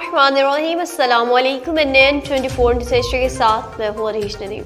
बिस्मिल्लाहिर्रहमानिर्रहीम। अस्सलाम वालेकुम। NN 24 के साथ मैं हूँ अरीश नदीम।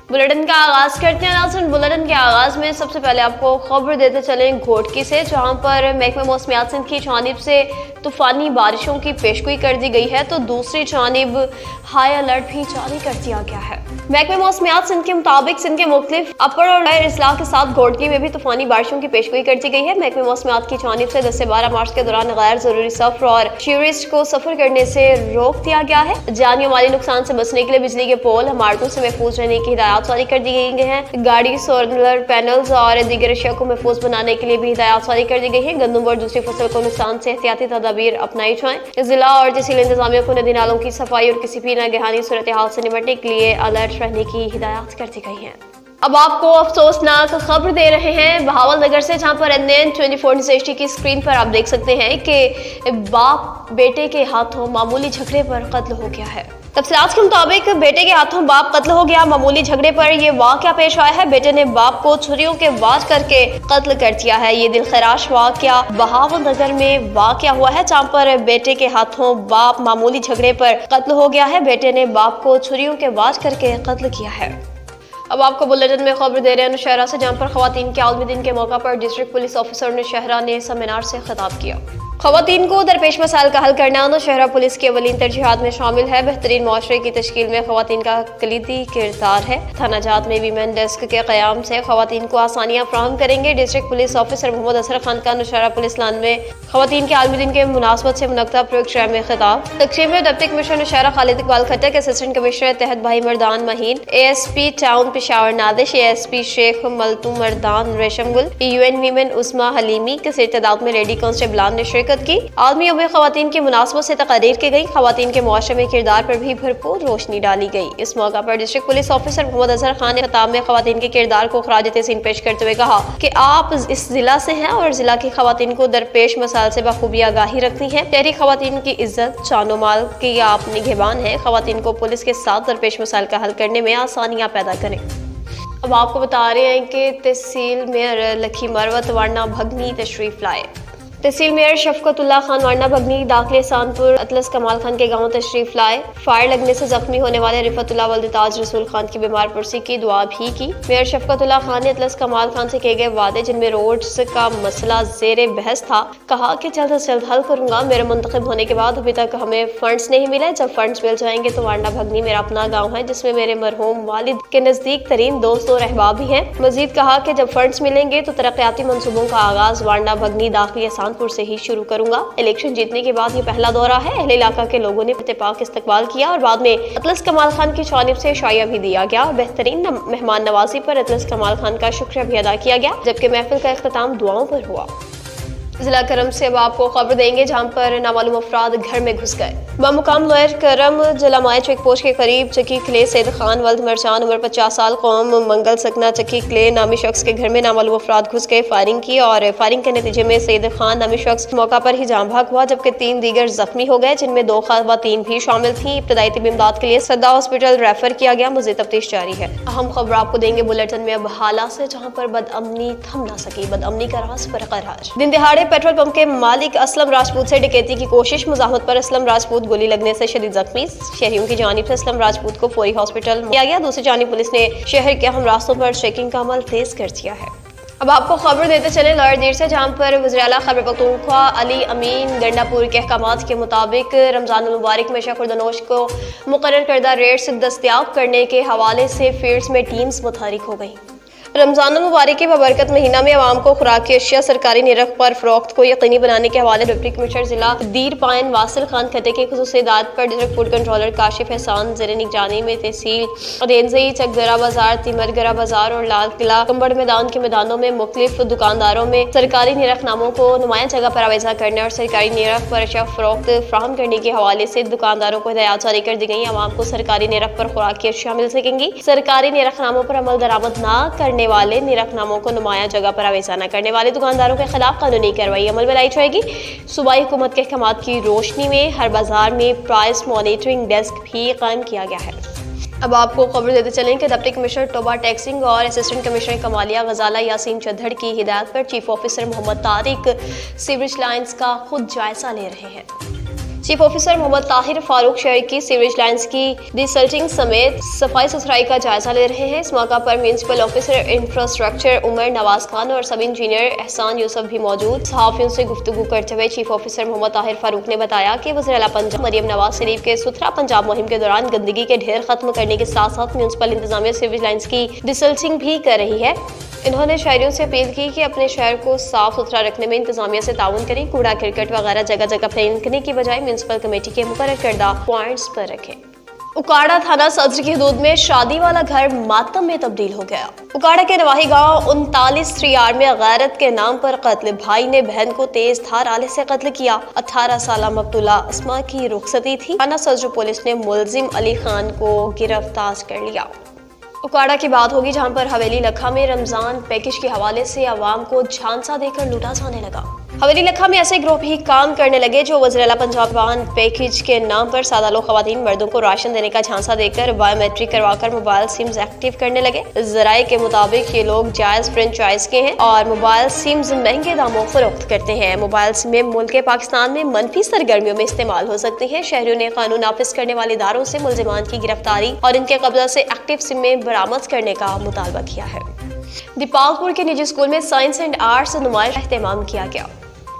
बुलेटिन का आगाज करते हैं नाज़रीन। बुलेटिन के आगाज में सबसे पहले आपको खबर देते चलें घोटकी से, जहां पर महकमे मौसमियात सिंध की जानिब से तूफानी बारिशों की पेशगोई कर दी गई है, तो दूसरी जानिब हाई अलर्ट भी जारी कर दिया गया है। महकमे मौसमियात सिंध के मुताबिक सिंध के मुख्तलिफ अपर और लोअर अजला के साथ घोटकी में भी तूफानी बारिशों की पेशगोई कर दी गई है। महकमे मौसमियात की जानिब से 10 से 12 मार्च के दौरान गैर जरूरी सफर और टूरिस्ट को सफर करने से रोक दिया गया है। जानी और माली नुकसान से बचने के लिए बिजली के पोल इमारतों से महफूज रहने की हिदायत जारी कर दी गई है। गाड़ी, सोलर पैनल्स और दीगर अशिया को महफूज बनाने के लिए भी हिदायत जारी कर दी गई है। गंदम और दूसरी फसल को नुकसान से एहतियाती तदाबीर अपनाई जाएं। जिला और तहसील इंतजामिया को नदी नालों की सफाई और किसी भी नागहानी सूरत हाल से निपटने के लिए अलर्ट रहने की हिदायत कर दी गई है। अब आपको अफसोसनाक खबर दे रहे हैं बहावल नगर से, जहां पर NN 24 की स्क्रीन पर आप देख सकते हैं कि बाप बेटे के हाथों मामूली झगड़े पर कत्ल हो गया है। तफसीलात के मुताबिक बेटे के हाथों बाप कत्ल हो गया। मामूली झगड़े पर यह वाकया पेश आया है। बेटे ने बाप को छुरियों के वार करके कत्ल कर दिया है। ये दिलखराश वाकया बहावल नगर में वाकया हुआ है, जहां पर बेटे के हाथों बाप मामूली झगड़े पर कत्ल हो गया है। बेटे ने बाप को छुरियों के वार करके कत्ल किया है। अब आपको बुलेटिन में खबर दे रहे हैं नौशहरा से, जहां पर खवातीन के आलमी दिन के मौका पर डिस्ट्रिक्ट पुलिस ऑफिसर नौशहरा ने सेमिनार से खिताब किया। खवातीन को दरपेश मसाइल का हल करना नौशहरा पुलिस की अवलीन तरजीहात में शामिल है। बेहतरीन मुआशरे की तश्कील में खवातीन का कलीदी किरदार है। थाना जात में वीमेन डेस्क के क़याम से खवातीन को आसानियां फराहम करेंगे। डिस्ट्रिक्ट पुलिस ऑफिसर मोहम्मद असर खान का नौशहरा पुलिस लान में खवातीन के आलमी दिन के मुनासबत से मुनक्कदा प्रोग्राम में खिताब। तकरीब में deputy commissioner Nowshera Khalid Iqbal Khattak, assistant commissioner तहत Bhai Mardan Maheen, ASP town Peshawar Nadish, ASP Sheikh Maltoon Mardan Reshamgul, UN women Usma Halimi के तादाद में लेडी कांस्टेबलान ने शिरकत की। आलमी में खवातीन की मुनासबत से तकारीर की गई। खवातीन के मुआशरे में किरदार पर भी भरपूर रोशनी डाली गई। इस मौका पर district police officer Mohammad Azhar Khan ने खिताब में खवातीन के किरदार को खराज तहसीन पेश करते हुए कहा कि आप इस जिला से हैं और जिला की खवातीन को दरपेश मसाइल से बखूबी आगाही रखती हैं। शहरी खवातीन की इज्जत जानो माल की आप निगहबान हैं। खवातीन को पुलिस के साथ दरपेश मसाइल का हल करने में आसानियां पैदा करें। अब आपको बता रहे हैं कि तहसील मेयर लखी मरवत वारना भगनी तशरीफ लाए। तहसील मेयर शफकतुल्लाह खान वारना भगनी दाखिल सानपुर अतलस कमाल खान के गांव तशरीफ लाए। फायर लगने से जख्मी होने वाले रिफतुल्लाह वल्द ताज रसूल खान की बीमार पुरसी की दुआ भी की। मेयर शफकतुल्लाह खान ने अतलस कमाल खान से किए गए वादे, जिनमें रोड्स का मसला जेर बहस था, कहा कि जल्द से जल्द हल करूंगा। मेरे मुंतखब होने के बाद अभी तक हमें फंड्स नहीं मिले। जब फंड्स मिल जाएंगे तो वारना भगनी मेरा अपना गाँव है, जिसमें मेरे मरहूम वालिद के नजदीक तरीन दोस्त और अहबाब भी हैं। मजीद कहा कि जब फंड्स मिलेंगे तो तरक्याती मंसूबों का आगाज वारना भगनी दाखिल सानपुर से ही शुरू करूंगा। इलेक्शन जीतने के बाद ये पहला दौरा है। अहले इलाका के लोगों ने इत्तेफाक इस्तकबाल किया और बाद में अतलस कमाल खान की जानिब से शाया भी दिया गया। बेहतरीन मेहमान नवाजी पर अतलस कमाल खान का शुक्रिया भी अदा किया गया, जबकि महफिल का इख्तिताम दुआओं पर हुआ। जिला करम से अब आपको खबर देंगे, जहां पर नामालूम अफराद घर में घुस गए। बमुकाम लोअर करम जिला माए चेक पोस्ट के करीब चक्की क्ले सैद खान वल्द मरचान उम्र 50 साल कौम मंगल सकना चक्की क्ले नामी शख्स के घर में नामालूम अफराद घुस गए। फायरिंग की और फायरिंग के नतीजे में सैद खान नामी शख्स मौका पर ही जान भाग हुआ, जबकि 3 दीगर जख्मी हो गए, जिनमें 2 खवातीन भी शामिल थी। इब्तदाई तिब्बी इमदाद के लिए सद्दा हॉस्पिटल रेफर किया गया। मज़ीद तफ्तीश जारी है। अहम खबर आपको देंगे बुलेटिन में अब हाला से, जहाँ पर बदअमनी थम ना सकी, बदअमनी का राज बरकरार। दिन दिहाड़े पेट्रोल पंप के मालिक असलम राजपूत से डकैती की कोशिश। मुजाहमत पर असलम राजपूत गोली लगने से शदीद जख्मी। शहरियों की जानिब से असलम राजपूत को फौरी हॉस्पिटल किया गया। दूसरी जानिब पुलिस ने शहर के अहम रास्तों पर चेकिंग का अमल तेज कर दिया है। अब आपको खबर देते चले लॉयर देर से, जहाँ पर वज़ीर आला खैबर पख्तूनख्वा अली अमीन गंडापुर के अहकामात के मुताबिक रमज़ान मुबारक में खुर्दनोश को मुकर्रर करदा रेट्स दस्तयाब करने के हवाले से फील्ड्स में टीम्स मुतहरिक हो गई। रमज़ान मुबारक के बबरकत महीना में आवाम को खुराकी अशिया सरकारी निरख पर फरोख्त को यकीनी बनाने के हवाले डिप्टी कमिश्नर जिला दीर पायन वासिल खान खट्टे की खुसूसी हिदायत पर डिस्ट्रिक्ट फूड कंट्रोलर काशिफ एहसान ज़ेर निगरानी में तहसील रेंजई चकदरा बाजार, तिमरगरा बाजार और लाल किला कंबड़ मैदान के मैदानों में मुख्तलिफ दुकानदारों में सरकारी निरखनामों को नुमाया जगह पर आवेजा करने और सरकारी निरख पर अशिया फरोख्त फ्राहम करने के हवाले से दुकानदारों को हिदायत जारी कर दी गई। आवाम को सरकारी निरख पर खुराकी अशिया मिल सकेंगी। सरकारी निरखनामों पर अमल दरामद न करने वाले निरखनामों को नुमाया जगह पर आवेजा न करने वाले दुकानदारों के खिलाफ कानूनी कार्रवाई अमल में लाई जाएगी। सूबाई हुकूमत के अहकामात की रोशनी में हर बाजार में प्राइस मॉनिटरिंग डेस्क भी कायम किया गया है। अब आपको खबर देते चलें कि डिप्टी कमिश्नर टोबा टैक्सिंग और असिस्टेंट कमिश्नर कमालिया गजाला यासीन चद्दड़ की हिदायत पर chief officer Mohammad Tariq sewerage lines का खुद जायजा ले रहे हैं। चीफ ऑफिसर मोहम्मद ताहिर फारूक शहर की सीवरेज लाइन्स की डिसल्टिंग समेत सफाई सुथराई का जायजा ले रहे हैं। इस मौका पर municipal officer infrastructure Umar Nawaz Khan और सब इंजीनियर एहसान यूसुफ भी मौजूद। सहाफियों से गुफ्तगू करते हुए चीफ ऑफिसर मोहम्मद ताहिर फारूक ने बताया कि वज़ीर आला पंजाब मरियम नवाज शरीफ के सुथरा पंजाब मुहिम के दौरान गंदगी के ढेर खत्म करने के साथ साथ म्यूनिसिपल इंतजामिया सीवरेज लाइन्स की डिसल्टिंग भी कर रही है। इन्होंने शहरियों से अपील की कि अपने शहर को साफ सुथरा रखने में इंतजामिया से ताउन करें, कूड़ा करकट वगैरह जगह जगह फेंकने की बजाय म्यूनिसिपल कमेटी के मुकर्रर करदा पॉइंट्स पर रखें। उकाड़ा थाना सदर की हदूद में शादी वाला घर मातम में तब्दील हो गया। उकाड़ा के नवाही गांव 39 3R में गैरत के नाम पर कत्ल। भाई ने बहन को तेज धार आले से कत्ल किया। 18 साल मकतूला अस्मा की रुखसती थी। थाना सदर पुलिस ने मुलजिम अली खान को गिरफ्तार कर लिया। उकाड़ा की बात होगी जहां पर हवेली लखा में रमजान पैकेज के हवाले से आवाम को झांसा देकर लूटा जाने लगा। हवेली लखा में ऐसे ग्रुप ही काम करने लगे जो वज़ीर आला पंजाब पैकेज के नाम पर सादा लोग खवातीन मर्दों को राशन देने का झांसा देकर बायोमेट्रिक करवाकर मोबाइल सिम्स एक्टिव करने लगे। जराये के मुताबिक ये लोग जायज फ्रेंचाइज के हैं और मोबाइल सिम्स महंगे दामों फरोख्त करते हैं। मोबाइल सिमें मुल्क पाकिस्तान में मनफी सरगर्मियों में इस्तेमाल हो सकती हैं। शहरियों ने कानून नाफिज करने वाले इदारों से मुलजिमान की गिरफ्तारी और इनके कब्जा से एक्टिव सिमें बरामद करने का मुतालबा किया है। दीपालपुर के निजी स्कूल में साइंस एंड आर्ट्स नुमाइश का एहतमाम किया गया।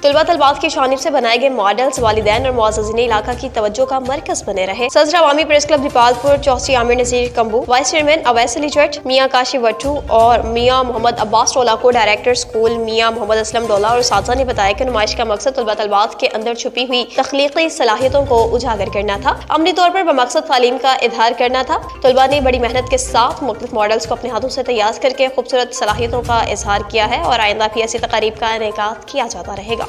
तलबा तलबात की जानिब से बनाए गए मॉडल्स वालिदैन और मुअज़्ज़िज़ीन इलाका की तवज्जो का मरकज बने रहे। सदर अवामी प्रेस क्लब दीपालपुर चौधरी आमिर नज़ीर कंबू, वाइस चेयरमैन अवैस अली जट, मियाँ काशी वट्टू और मियाँ मोहम्मद अब्बास डोला को डायरेक्टर स्कूल मियाँ मोहम्मद असलम डोला और साथी ने बताया कि नुमाइश का मकसद तलबा तलबात के अंदर छुपी हुई तख्लीकी सलाहियतों को उजागर करना था। अमली तौर पर बमकसद तालीम का इजहार करना था। तलबा ने बड़ी मेहनत के साथ मुख्तलिफ मॉडल्स को अपने हाथों से तैयार करके खूबसूरत सलाहियतों का इजहार किया है और आइंदा भी ऐसी तकारीब का इनेकाद किया जाता रहेगा।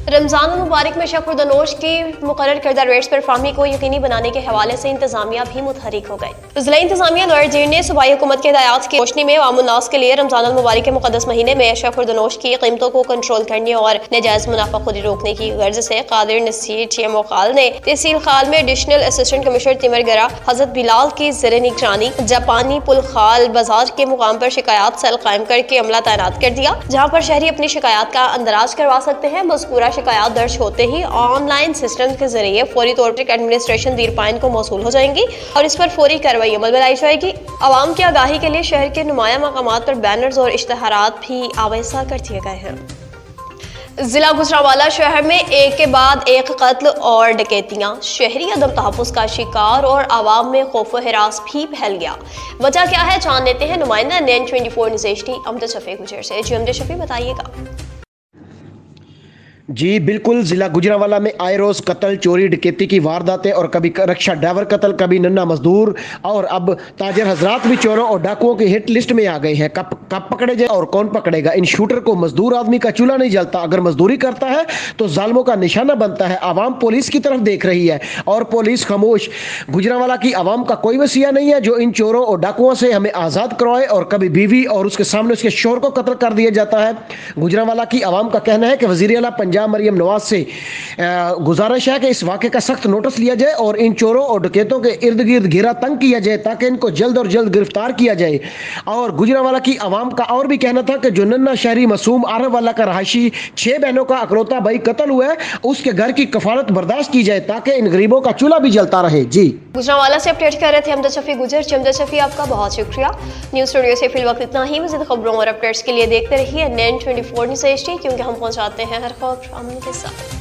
रमजान मुबारक में शकुरदनोश की मुकर्रर करदा रेट्स पर फाहमी को यकीनी बनाने के हवाले से इंतजामिया भी मुतहरिक हो गई। जिला इंतजामिया लॉयर जीर ने सूबाई हुकूमत के हिदायत की रोशनी में अवामुन्नास के लिए रमजान मुबारक के मुकद्दस महीने में शकुरदनोश की कीमतों को कंट्रोल करने और नाजायज मुनाफाखोरी रोकने की गर्ज से कादिर नसीर TMO खाल ने तहसील खाल में एडिशनल असिस्टेंट कमिश्नर तिमरगरा हजरत बिलाल की ज़ेर निगरानी जापानी पुल खाल बाजार के मुकाम पर शिकायत सेल कायम करके अमला तैनात कर दिया, जहाँ पर शहरी अपनी शिकायत का अंदराज करवा सकते हैं। मज़कूरा शिकायत दर्ज होते ही ऑनलाइन सिस्टम के जरिए फौरी तौर पर एडमिनिस्ट्रेशन दीरपाइन को मौसूल हो जाएंगी और इस पर फौरी कार्रवाई अमल में लाई जाएगी। आवाम की आगाही के लिए शहर के नुमाया मकामात पर बैनर्स और इश्तहारात भी आवेसा कर दिए गए हैं। जिला गुजरांवाला शहर में एक के बाद एक कत्ल और डकैतियां, शहरी अदम तहफ़्फ़ुज़ का शिकार और आवाम में खौफ व हिरास भी फैल गया। वजह क्या है जान लेते हैं नुमाइंदा NN24 news HD Amjad Shafi गुजर से। जी अमजद शफी बताइएगा। जी बिल्कुल, ज़िला गुजरांवाला में आए रोज़ कत्ल, चोरी, डकैती की वारदातें और कभी रिक्शा ड्राइवर कत्ल, कभी नन्ना मजदूर और अब ताजर हजरात भी चोरों और डाकुओं की हिट लिस्ट में आ गए हैं। कब पकड़े जाए और कौन पकड़ेगा इन शूटर को? मजदूर आदमी का चूल्हा नहीं जलता, अगर मजदूरी करता है तो जालिमों का निशाना बनता है। आवाम पुलिस की तरफ देख रही है और पुलिस खामोश। गुजरांवाला की आवाम का कोई वसीया नहीं है जो इन चोरों और डाकुओं से हमें आज़ाद करवाए और कभी बीवी और उसके सामने उसके शोहर को कत्ल कर दिया जाता है। गुजरांवाला की आवाम का कहना है कि वज़ीर आला पंजाब मरियम नवाज से गुजारिश है कि इस वाक़े का सख्त नोटिस लिया जाए और इन चोरों और डकैतों के इर्द गिर्द घेरा तंग किया जाए ताकि इनको जल्द और जल्द गिरफ्तार किया जाए। और गुजरांवाला की आवाम का और भी कहना था कि जो नन्ना शहरी मासूम आरव वाला का रहायशी 6 बहनों का अकलौता भाई कत्ल हुआ है, उसके घर की कफालत बर्दाश्त की जाए ताकि इन गरीबों का चूल्हा भी जलता रहे। जी गुजरांवाला से अपडेट कर रहे थे अमजद शफी गुजर। अमजद शफी आपका बहुत शुक्रिया। न्यूज़ स्टूडियो से फिल वक्त इतना ही। मज़ीद खबरों और अपडेट्स के लिए देखते रहिए NN24 न्यूज़ HD, क्योंकि हम पहुंचाते हैं हर खबर अमन के साथ।